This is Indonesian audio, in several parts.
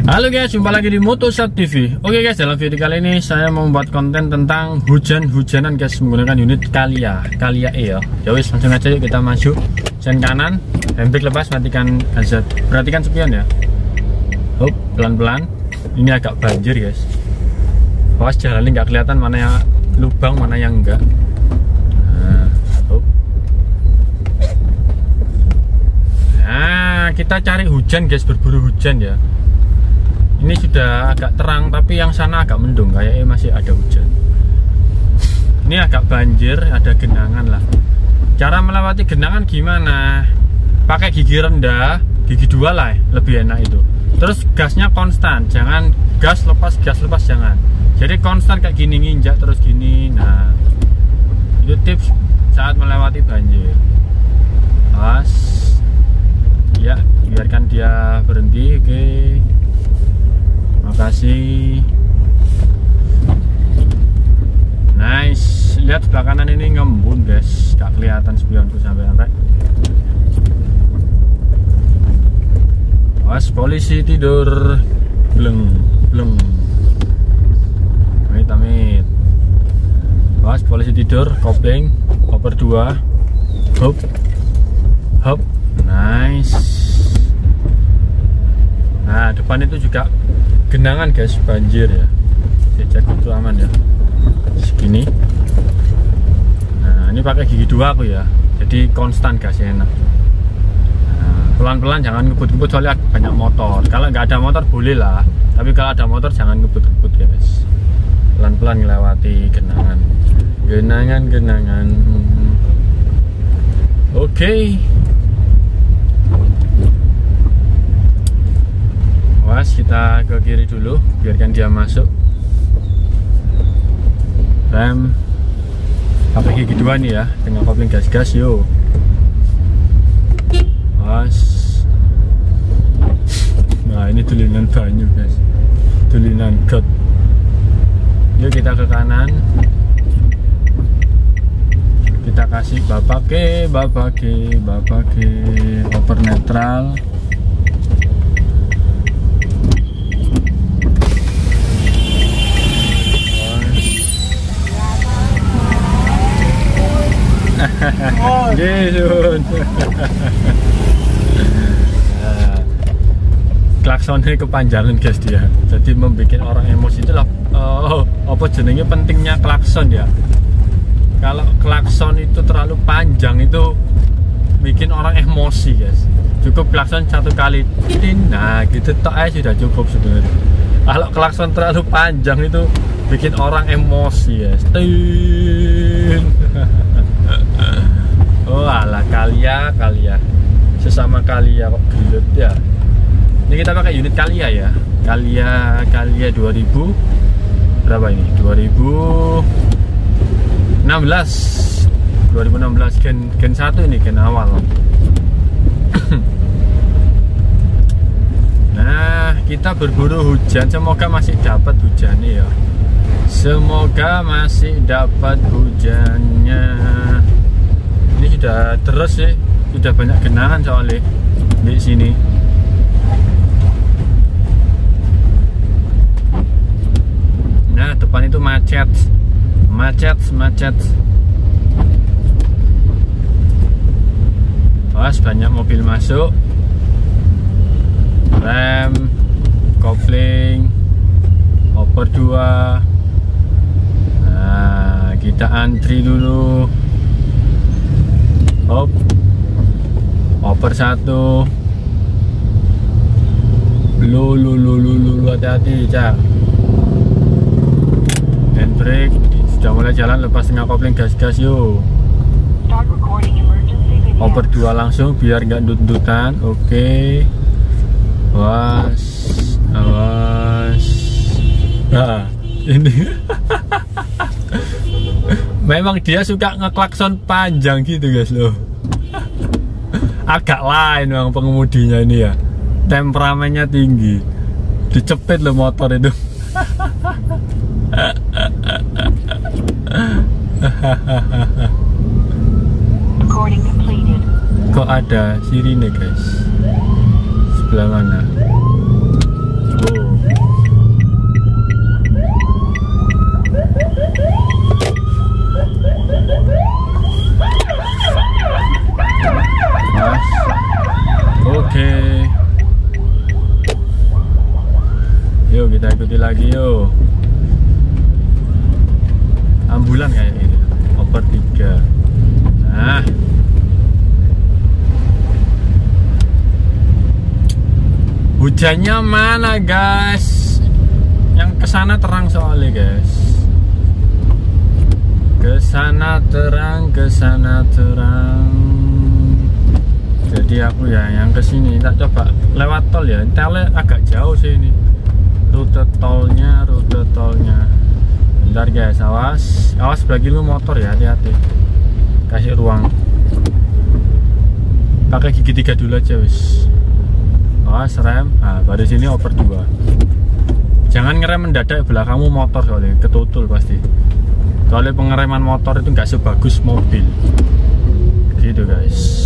Halo guys, jumpa lagi di Motosat TV. Oke guys, dalam video kali ini saya mau membuat konten tentang hujan-hujanan guys, menggunakan unit Kalia E ya. Ya wis, langsung aja yuk kita maju. Sen kanan, handbrake lepas, matikan hazard. Perhatikan spion ya. Hop, pelan-pelan. Ini agak banjir guys. Awas jalan ini nggak kelihatan mana yang lubang, mana yang enggak. Nah, hop. Nah, kita cari hujan guys, berburu hujan ya. Ini sudah agak terang, tapi yang sana agak mendung, kayaknya masih ada hujan. Ini agak banjir, ada genangan lah. Cara melewati genangan gimana? Pakai gigi rendah, gigi 2 lah, lebih enak itu. Terus gasnya konstan, jangan gas lepas jangan. Jadi konstan kayak gini, nginjak terus gini. Nah, itu tips saat melewati banjir. Awas, ya, biarkan dia berhenti, oke. Makasih. Nice. Lihat sebelah kanan ini ngembun guys, gak kelihatan spionku sampai. Awas polisi tidur. Bleng. Amit. Awas polisi tidur, kopling, koper 2. Hop. Nice. Nah, depan itu juga genangan guys, banjir ya. Saya cek itu aman ya. Segini. Nah, ini pakai gigi 2 aku ya. Jadi konstan gasnya enak. Nah, pelan-pelan, jangan ngebut-ngebut soalnya banyak motor. Kalau nggak ada motor boleh lah. Tapi kalau ada motor jangan ngebut-ngebut guys. Pelan-pelan melewati genangan. Genangan. Oke. Awas, kita ke kiri dulu, biarkan dia masuk. Rem pakai gigi 2 nih ya, dengan kopling gas yo. Awas. Nah, ini tulinan banyu guys, tulinan got. Yuk kita ke kanan, kita kasih babake, over netral. Klaksonnya kepanjangan guys dia, jadi membuat orang emosi. Itulah apa jenenge pentingnya klakson ya. Kalau klakson itu terlalu panjang itu bikin orang emosi guys. Cukup klakson 1 kali, nah gitu tok aja sudah cukup sebenarnya. Kalau klakson terlalu panjang itu bikin orang emosi guys. Oh alah, Kalia sesama Kalia kok gelut ya. Ini kita pakai unit Kalia ya, Kalia 2000 berapa ini, 2016 gen 1 ini, gen awal. Nah, kita berburu hujan, semoga masih dapat hujannya ya. Semoga masih dapat hujannya. Ini sudah terus sih, sudah banyak genangan soalnya di sini. Nah, depan itu macet. Awas, banyak mobil masuk. Rem, kopling, over 2. Nah, kita antri dulu. Hop, over 1. Lu hati-hati cak. Handbrake sudah mulai jalan, lepas tengah kopling gas yuk. Over 2 langsung biar nggak dut-dutan. Oke. Awas. Nah, ini memang dia suka ngeklakson panjang gitu guys loh. Agak lain memang pengemudinya ini ya, temperamennya tinggi, dicepit loh motor itu. Kok ada sirine guys, sebelah mana? Oh, kita ikuti lagi yuk. Ambulan kayak ini, Oper 3. Nah, hujannya mana guys? Yang kesana terang soalnya guys. Kesana terang, kesana terang. Jadi aku ya yang kesini tak coba lewat tol ya. Tolnya agak jauh sih ini. Rute tolnya. Bentar guys, awas bagi lu motor ya, hati-hati. Kasih ruang. Pakai gigi 3 dulu aja wis. Awas rem. Nah, baru sini Oper 2. Jangan ngerem mendadak, belakangmu motor soalnya ketutul pasti. Soalnya pengereman motor itu nggak sebagus mobil. Gitu guys.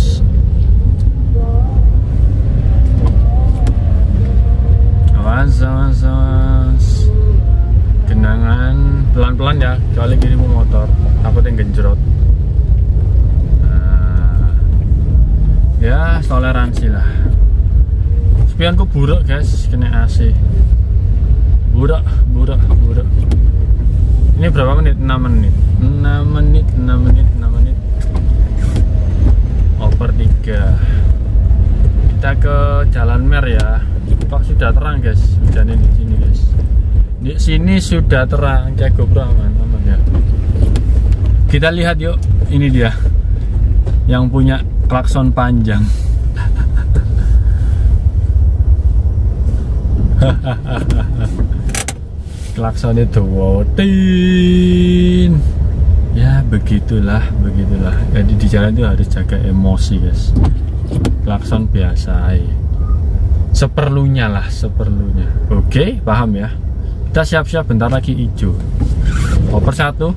Awas. Genangan pelan-pelan ya, soalnya kirimu motor takutnya genjrot. Nah, ya toleransi lah. Spianku buruk guys, kena AC. Buruk. Ini berapa menit? 6 menit. Oper 3. Kita ke Jalan Mer ya. Kok sudah terang guys? Hujan di sini guys. Di sini sudah terang, cek GoPro aman ya. Kita lihat yuk, ini dia yang punya klakson panjang. Klakson itu wotin. Ya begitulah. Jadi di jalan itu harus jaga emosi guys. Klakson biasa seperlunya. Oke, paham ya. Kita siap-siap, bentar lagi hijau. Oper 1.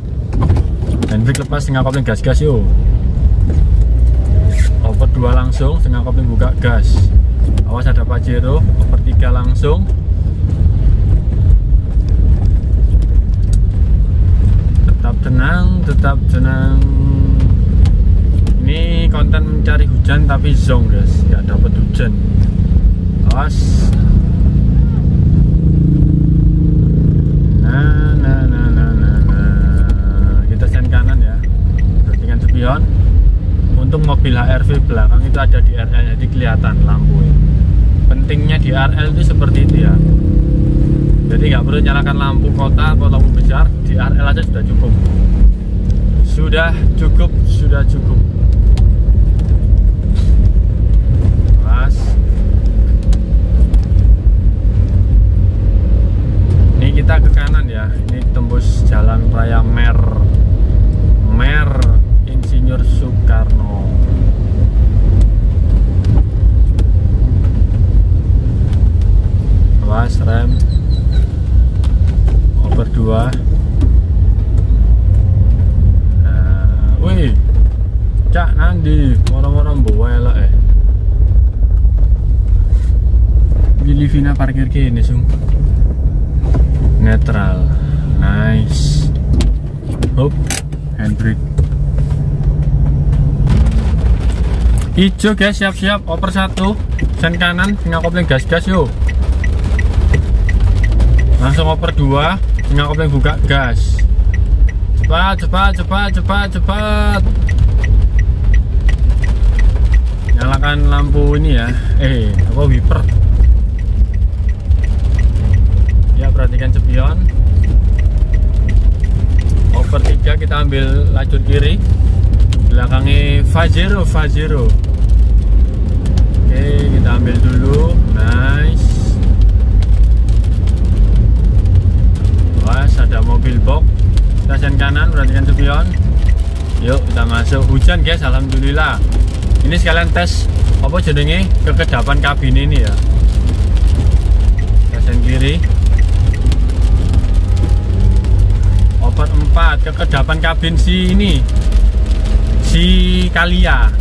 Handbrake lepas, tengah kopling gas yuk. Oper 2 langsung, tengah kopling buka gas. Awas ada Pajero. Oper 3 langsung. Tetap tenang. Ini konten mencari hujan tapi zong guys, nggak dapet hujan. Awas. Kita sen kanan ya, dengan spion. Untuk mobil HRV belakang itu ada di RL, jadi kelihatan lampu ya. Pentingnya di RL itu seperti itu ya. Jadi nggak perlu nyalakan lampu kota atau lampu besar, di RL aja sudah cukup. Sudah cukup. Mas. Ini kita ke kanan ya. Ini tembus Jalan Raya Mer Insinyur Soekarno. Awas rem. Oper 2. Wih, cak nandi, orang-orang bawa elok Billy Vina parkir kini sung. Netral, nice. Hop, handbrake. Hijau guys, siap-siap. Oper 1, sen kanan, tengah kopling gas yuk. Langsung oper 2, tengah kopling buka gas. Cepat. Nyalakan lampu ini ya. Wiper. Ya, perhatikan spion. Oper 3 kita ambil lajur kiri. Belakangnya Pajero. Oke, kita ambil dulu. Nice. Awas ada mobil box. Stasiun kanan, perhatikan spion. Yuk kita masuk. Hujan guys, alhamdulillah. Ini sekalian tes apa jadinya kekedapan kabin ini ya. Stasiun kiri. Oper 4, kekedapan kabin si Kalia.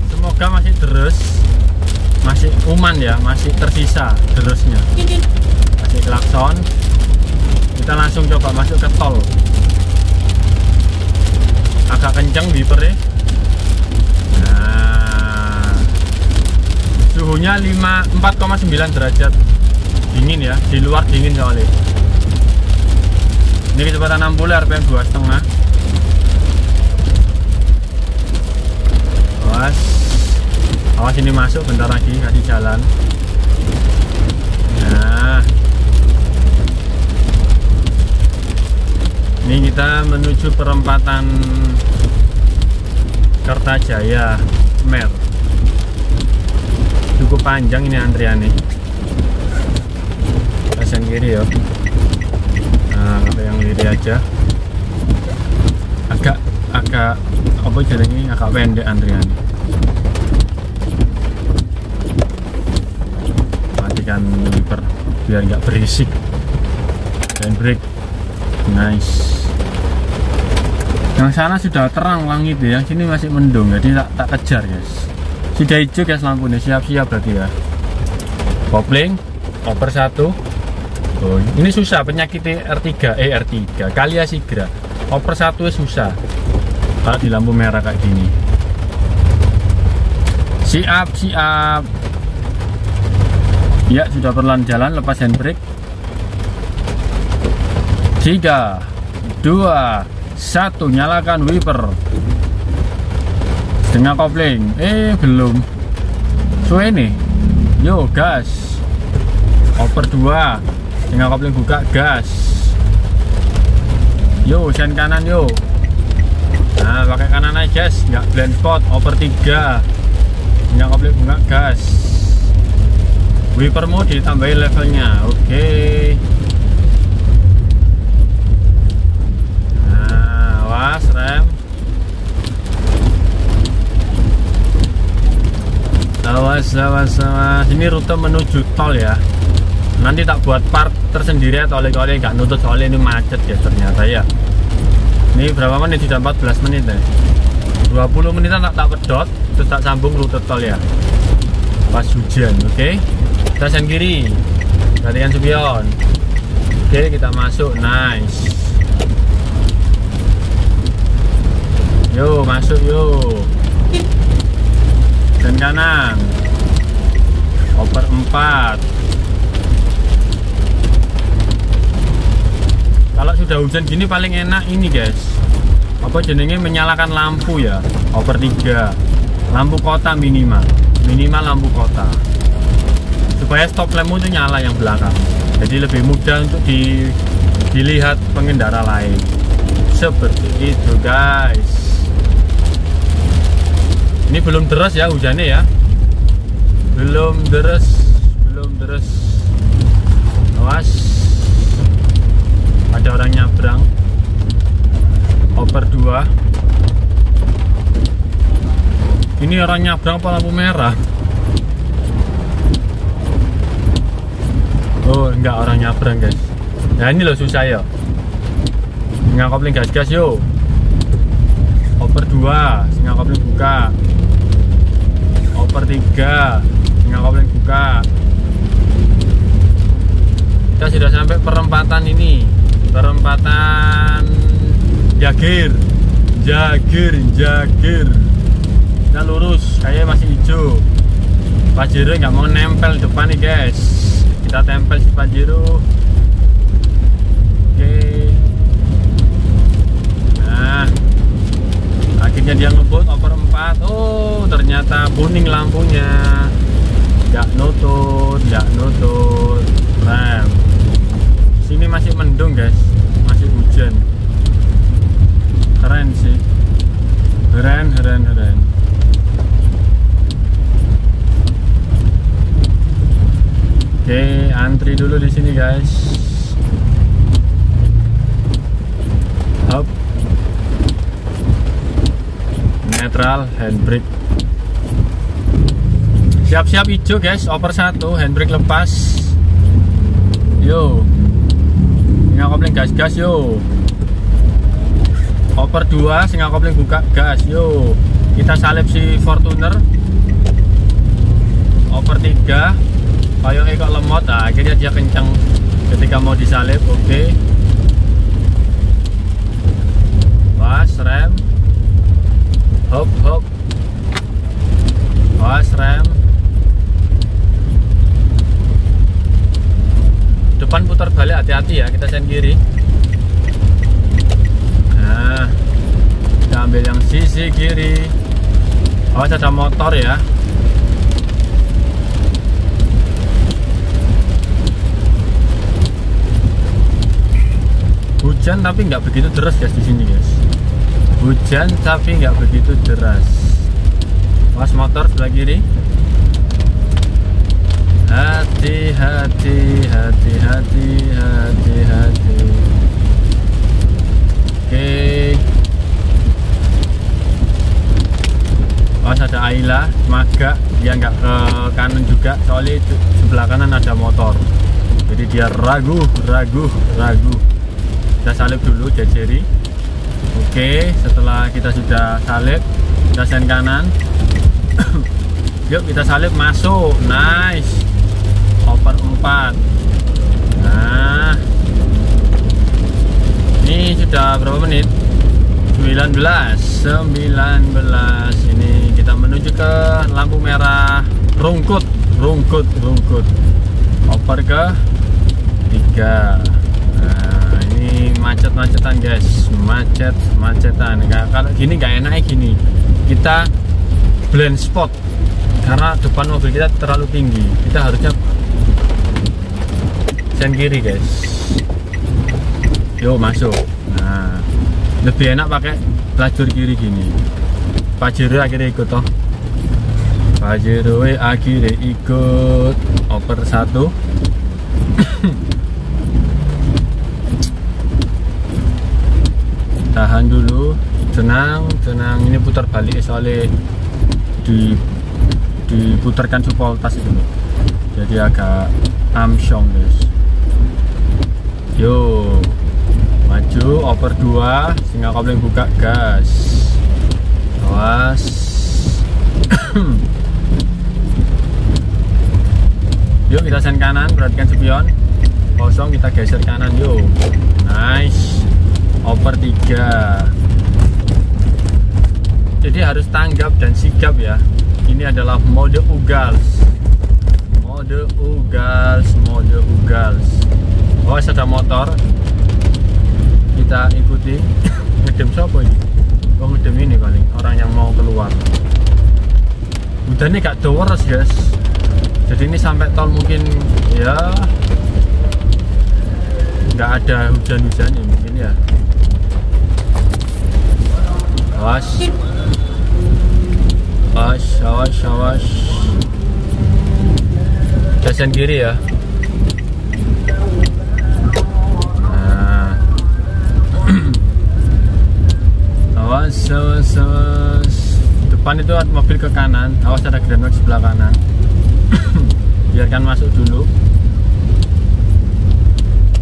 Semoga masih terus, masih uman ya, masih tersisa terusnya. Masih klakson. Kita langsung coba masuk ke tol. Agak kenceng wipernya. Nah, suhunya suhunya 4,9 derajat dingin ya, di luar dingin soalnya. Ini kecepatan 60, RPM 2,5. Awas ini masuk, bentar lagi kasih jalan. Nah, ini kita menuju perempatan Kertajaya Mer. Cukup panjang ini antriannya. Kanan kiri ya. Nah, kalau yang kiri aja agak apa jalannya agak pendek antriannya. Matikan wiper biar nggak berisik. Handbrake, nice. Yang sana sudah terang langit ya, sini masih mendung, jadi tak kejar guys. Sudah hijau guys lampunya, siap-siap berarti ya. Kopling, oper 1. Oh, ini susah penyakit R3 Kalia Sigra. Oper 1 susah kalau di lampu merah kayak gini. Siap. Ya, sudah perlahan jalan, lepas handbrake. 3, 2, 1, nyalakan wiper. Setengah kopling. Belum. Suwe nih. Yo, gas. Oper 2. Setengah kopling buka, gas. Yo, sen kanan yo. Nah, pakai kanan aja guys, nggak blind spot. Oper 3. Setengah kopling buka, gas. Wipermu ditambahin levelnya. Oke. Rem, awas. Ini rute menuju tol ya. Nanti tak buat part tersendiri atau oleh-oleh nggak nutut soalnya ini macet ya ternyata ya. Ini berapa menit? Sudah 14 menit ya. 20 menitan tak pedot, terus tak sambung rute tol ya. Pas hujan, oke? Kita sen kiri, perhatikan spion. Oke, kita masuk, nice. Yo, masuk yo. Dan kanan. Oper 4. Kalau sudah hujan gini paling enak ini guys. Apa jenenge menyalakan lampu ya. Oper 3. Lampu kota minimal lampu kota. Supaya stop lampmu itu nyala yang belakang. Jadi lebih mudah untuk dilihat pengendara lain. Seperti itu guys. Ini belum deras ya hujannya ya. Belum deras. Awas. Ada orang nyabrang. Oper 2. Ini orang nyabrang apa lampu merah? Oh, enggak, orang nyabrang guys. Nah, ini loh susah ya. Setengah kopling gas yo. Oper 2, setengah kopling buka. Oper 3, setengah kopling buka. Kita sudah sampai perempatan ini. Perempatan Jagir. Kita lurus, kayaknya masih hijau. Pajero nggak mau nempel depan nih guys. Kita tempel si Pajero. Oke. Nah, akhirnya dia ngebut oper 4. Oh, ternyata kuning lampunya. Nggak nutut. Rem. Sini masih mendung guys, masih hujan. Keren sih. Keren. Oke, antri dulu di sini guys. Hop. Netral, handbrake. Siap-siap hijau guys, oper 1, handbrake lepas. Yo. Setengah kopling gas yo. Oper 2, setengah kopling buka, gas yo. Kita salip si Fortuner. Oper 3. Payungnya kok lemot, nah, akhirnya dia kencang ketika mau disalip. Oke. Pas rem. Hop. Pas rem. depan putar balik, hati-hati ya, kita sen kiri. Nah, kita ambil yang sisi kiri. Awas ada motor ya. Hujan tapi nggak begitu deras guys di sini guys. Hujan tapi nggak begitu deras. Awas motor sebelah kiri. Hati-hati, hati-hati, hati-hati. Oke. Awas ada Ayla, Maga, dia nggak ke kanan juga, soalnya sebelah kanan ada motor. Jadi dia ragu. Kita salib dulu jejeri. Oke, setelah kita sudah salib, kita sen kanan. Yuk kita salib, masuk. Nice. Oper 4. Nah, ini sudah berapa menit? 19. Ini kita menuju ke lampu merah rungkut. Oper ke 3. Nah, ini macet-macetan guys, macet-macetan. Kalau gini nggak enaknya gini, kita blind spot karena depan mobil kita terlalu tinggi. Kita harusnya sen kiri guys. Yo masuk. Nah, lebih enak pakai lajur kiri gini. Pajero akhirnya ikut toh. Pajero akhirnya ikut. Oper 1. Tahan dulu, tenang. Ini putar balik soalnya diputarkan supportas itu, jadi agak amsyong guys. Yo, maju, oper 2, singa kopling buka, gas. Awas. Yuk kita sen kanan, perhatikan spion. Kosong, kita geser kanan yuk. Nice. Oper 3. Jadi harus tanggap dan sigap ya. Ini adalah mode ugals. Oh, ada motor. Kita ikuti. Ngedem siapa ini? Oh, ngedem ini paling orang yang mau keluar. Udah ini gak deres guys. Jadi ini sampai tol mungkin ya nggak ada hujan-hujannya mungkin ya. Awas. Gasen kiri ya. Nah. Awas. Depan itu mobil ke kanan. Awas ada Grand Max sebelah kanan. Biarkan masuk dulu.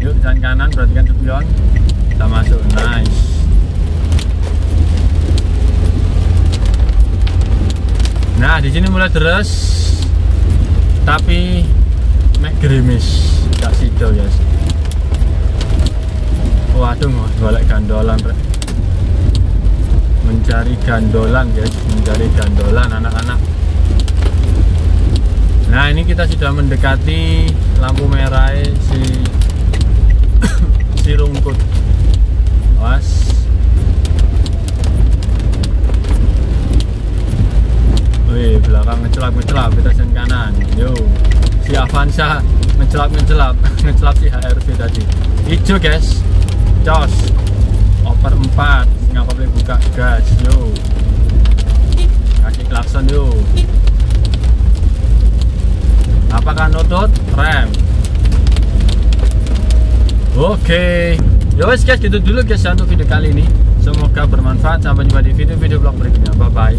Yuk jalan kanan, perhatikan spion. Kita masuk, nice. Nah, di sini mulai deres, tapi mek gerimis, gak sido guys. Waduh, balik gandolan, mencari gandolan guys, mencari gandolan anak-anak. Nah, ini kita sudah mendekati lampu merah si rungkut. Awas. Wih, belakang ngecelap, kita sen kanan. Yo, si Avanza ngecelap si HRV tadi. Hijau guys, jos. Oper 4, nggak boleh buka gas. Yo, kasih klakson yo. Apakah nutut? Rem. Oke. Ya wes guys, gitu dulu guys untuk video kali ini. Semoga bermanfaat. Sampai jumpa di video-video vlog berikutnya. Bye bye.